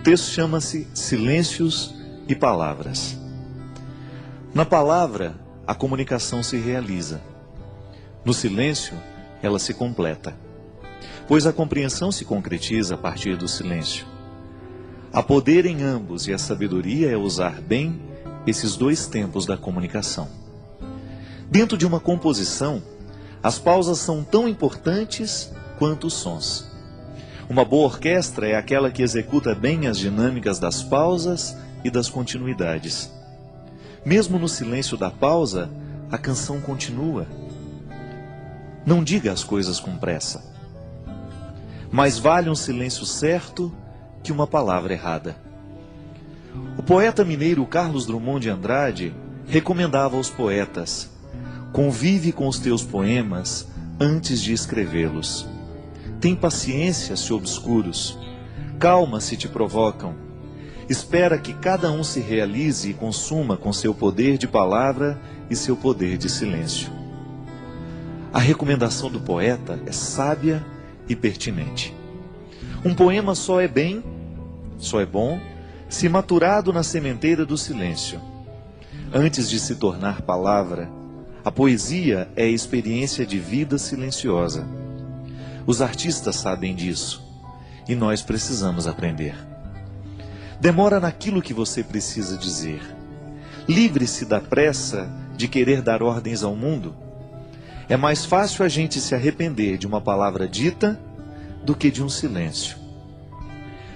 texto chama-se Silêncios e Palavras. Na palavra, a comunicação se realiza. No silêncio, ela se completa. Pois a compreensão se concretiza a partir do silêncio. Há poder em ambos e a sabedoria é usar bem esses dois tempos da comunicação. Dentro de uma composição, as pausas são tão importantes quanto os sons. Uma boa orquestra é aquela que executa bem as dinâmicas das pausas e das continuidades. Mesmo no silêncio da pausa, a canção continua. Não diga as coisas com pressa. Mais vale um silêncio certo que uma palavra errada. O poeta mineiro Carlos Drummond de Andrade recomendava aos poetas: convive com os teus poemas antes de escrevê-los. Tem paciência se obscuros, calma se te provocam. Espera que cada um se realize e consuma com seu poder de palavra e seu poder de silêncio. A recomendação do poeta é sábia e pertinente. Um poema só é bom, se maturado na sementeira do silêncio. Antes de se tornar palavra, a poesia é experiência de vida silenciosa. Os artistas sabem disso, e nós precisamos aprender. Demora naquilo que você precisa dizer. Livre-se da pressa de querer dar ordens ao mundo. É mais fácil a gente se arrepender de uma palavra dita do que de um silêncio.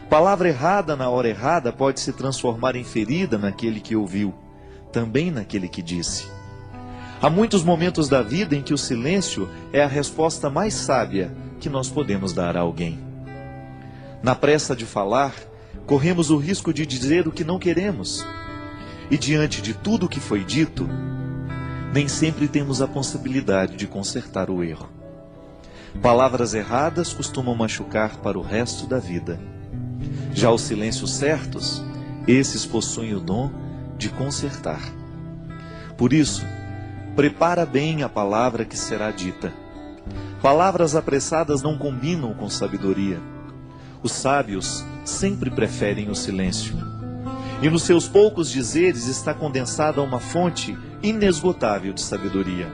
Palavra errada na hora errada pode se transformar em ferida naquele que ouviu, também naquele que disse. Há muitos momentos da vida em que o silêncio é a resposta mais sábia que nós podemos dar a alguém. Na pressa de falar, corremos o risco de dizer o que não queremos. E diante de tudo o que foi dito, nem sempre temos a possibilidade de consertar o erro. Palavras erradas costumam machucar para o resto da vida. Já os silêncios certos, esses possuem o dom de consertar. Por isso, prepara bem a palavra que será dita. Palavras apressadas não combinam com sabedoria. Os sábios sempre preferem o silêncio. E nos seus poucos dizeres está condensada uma fonte inesgotável de sabedoria.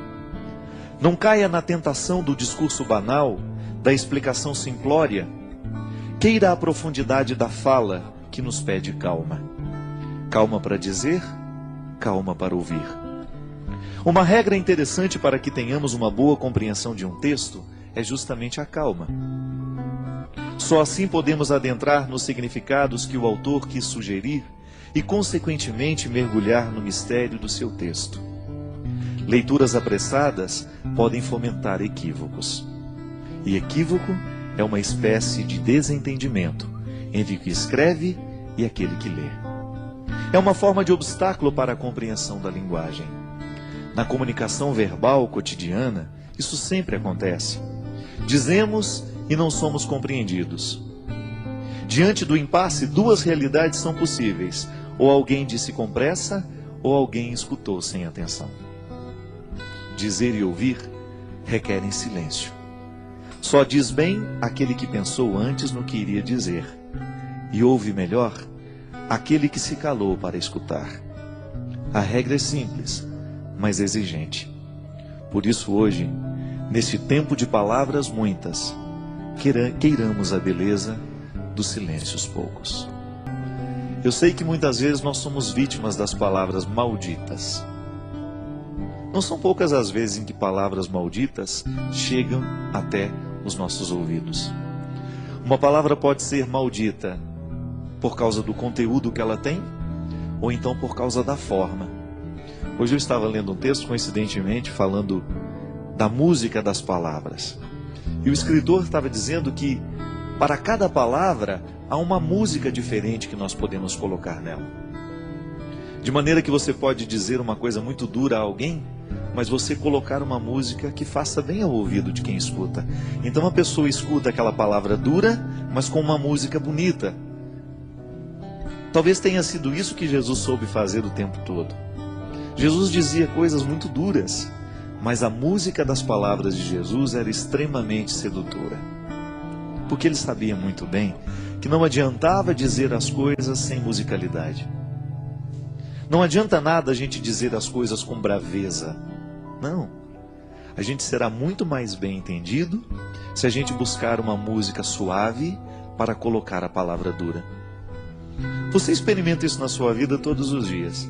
Não caia na tentação do discurso banal, da explicação simplória. Queira a profundidade da fala que nos pede calma. Calma para dizer, calma para ouvir. Uma regra interessante para que tenhamos uma boa compreensão de um texto é justamente a calma. Só assim podemos adentrar nos significados que o autor quis sugerir e, consequentemente, mergulhar no mistério do seu texto. Leituras apressadas podem fomentar equívocos. E equívoco é uma espécie de desentendimento entre o que escreve e aquele que lê. É uma forma de obstáculo para a compreensão da linguagem. Na comunicação verbal cotidiana, isso sempre acontece. Dizemos e não somos compreendidos. Diante do impasse, duas realidades são possíveis: ou alguém disse com pressa, ou alguém escutou sem atenção. Dizer e ouvir requerem silêncio. Só diz bem aquele que pensou antes no que iria dizer, e ouve melhor aquele que se calou para escutar. A regra é simples, mas exigente. Por isso hoje, neste tempo de palavras muitas, queiramos a beleza dos silêncios poucos. Eu sei que muitas vezes nós somos vítimas das palavras malditas. Não são poucas as vezes em que palavras malditas chegam até os nossos ouvidos. Uma palavra pode ser maldita por causa do conteúdo que ela tem, ou então por causa da forma. Hoje eu estava lendo um texto, coincidentemente, falando da música das palavras. E o escritor estava dizendo que para cada palavra há uma música diferente que nós podemos colocar nela. De maneira que você pode dizer uma coisa muito dura a alguém, mas você colocar uma música que faça bem ao ouvido de quem escuta. Então a pessoa escuta aquela palavra dura, mas com uma música bonita. Talvez tenha sido isso que Jesus soube fazer o tempo todo. Jesus dizia coisas muito duras, mas a música das palavras de Jesus era extremamente sedutora. Porque ele sabia muito bem que não adiantava dizer as coisas sem musicalidade. Não adianta nada a gente dizer as coisas com braveza. Não. A gente será muito mais bem entendido se a gente buscar uma música suave para colocar a palavra dura. Você experimenta isso na sua vida todos os dias.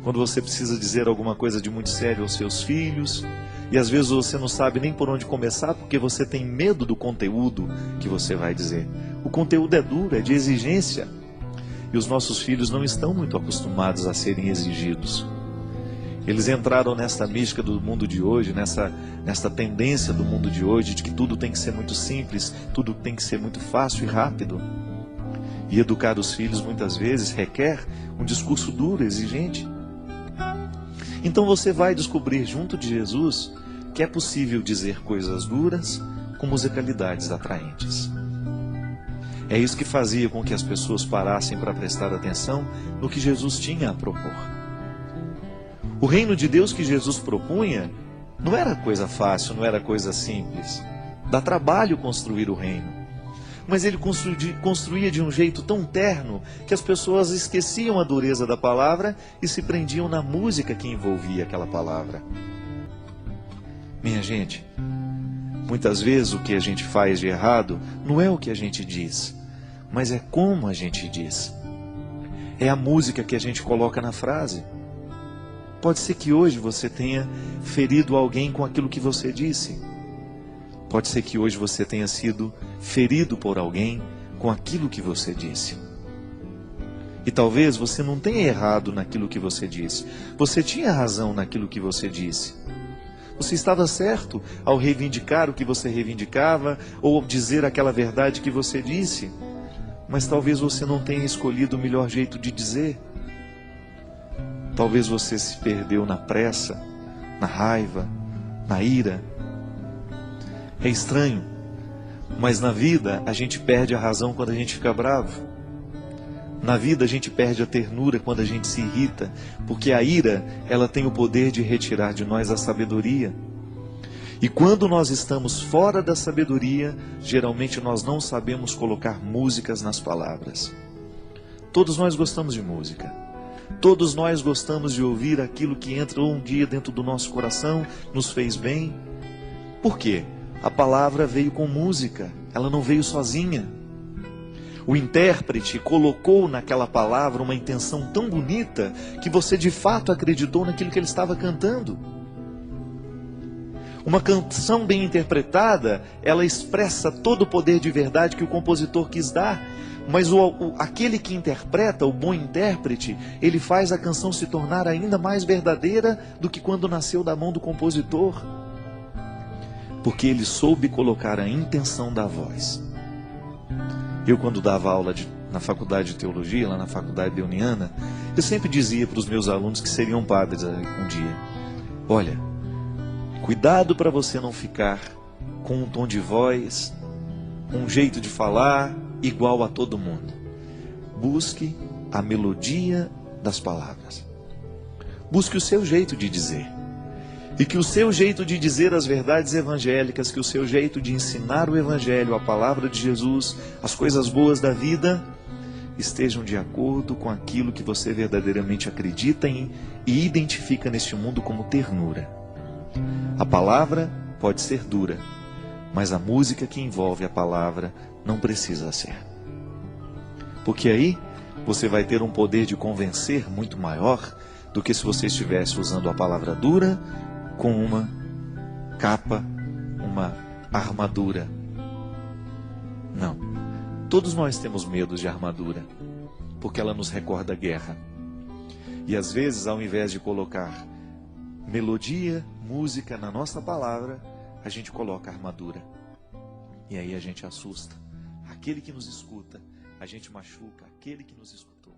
Quando você precisa dizer alguma coisa de muito sério aos seus filhos, e às vezes você não sabe nem por onde começar porque você tem medo do conteúdo que você vai dizer. O conteúdo é duro, é de exigência. E os nossos filhos não estão muito acostumados a serem exigidos. Eles entraram nessa mística do mundo de hoje, nessa tendência do mundo de hoje, de que tudo tem que ser muito simples, tudo tem que ser muito fácil e rápido. E educar os filhos muitas vezes requer um discurso duro, exigente. Então você vai descobrir junto de Jesus que é possível dizer coisas duras com musicalidades atraentes. É isso que fazia com que as pessoas parassem para prestar atenção no que Jesus tinha a propor. O reino de Deus que Jesus propunha não era coisa fácil, não era coisa simples. Dá trabalho construir o reino. Mas ele construía de um jeito tão terno que as pessoas esqueciam a dureza da palavra e se prendiam na música que envolvia aquela palavra. Minha gente, muitas vezes o que a gente faz de errado não é o que a gente diz, mas é como a gente diz. É a música que a gente coloca na frase. Pode ser que hoje você tenha ferido alguém com aquilo que você disse. Pode ser que hoje você tenha sido ferido por alguém com aquilo que você disse. E talvez você não tenha errado naquilo que você disse. Você tinha razão naquilo que você disse. Você estava certo ao reivindicar o que você reivindicava ou ao dizer aquela verdade que você disse. Mas talvez você não tenha escolhido o melhor jeito de dizer. Talvez você se perdeu na pressa, na raiva, na ira. É estranho, mas na vida a gente perde a razão quando a gente fica bravo. Na vida a gente perde a ternura quando a gente se irrita, porque a ira, ela tem o poder de retirar de nós a sabedoria. E quando nós estamos fora da sabedoria, geralmente nós não sabemos colocar músicas nas palavras. Todos nós gostamos de música. Todos nós gostamos de ouvir aquilo que entrou um dia dentro do nosso coração, nos fez bem. Por quê? A palavra veio com música, ela não veio sozinha. O intérprete colocou naquela palavra uma intenção tão bonita que você de fato acreditou naquilo que ele estava cantando. Uma canção bem interpretada, ela expressa todo o poder de verdade que o compositor quis dar. Mas aquele que interpreta, o bom intérprete, ele faz a canção se tornar ainda mais verdadeira do que quando nasceu da mão do compositor. Porque ele soube colocar a intenção da voz. Eu, quando dava aula na faculdade de teologia, lá na faculdade Uniana, eu sempre dizia para os meus alunos que seriam padres um dia: olha, cuidado para você não ficar com um tom de voz, um jeito de falar igual a todo mundo. Busque a melodia das palavras. Busque o seu jeito de dizer. E que o seu jeito de dizer as verdades evangélicas, que o seu jeito de ensinar o evangelho, a palavra de Jesus, as coisas boas da vida, estejam de acordo com aquilo que você verdadeiramente acredita em e identifica neste mundo como ternura. A palavra pode ser dura, mas a música que envolve a palavra não precisa ser. Porque aí você vai ter um poder de convencer muito maior do que se você estivesse usando a palavra dura com uma capa, uma armadura. Não. Todos nós temos medo de armadura, porque ela nos recorda a guerra. E às vezes, ao invés de colocar melodia, música na nossa palavra, a gente coloca armadura. E aí a gente assusta aquele que nos escuta, a gente machuca aquele que nos escutou.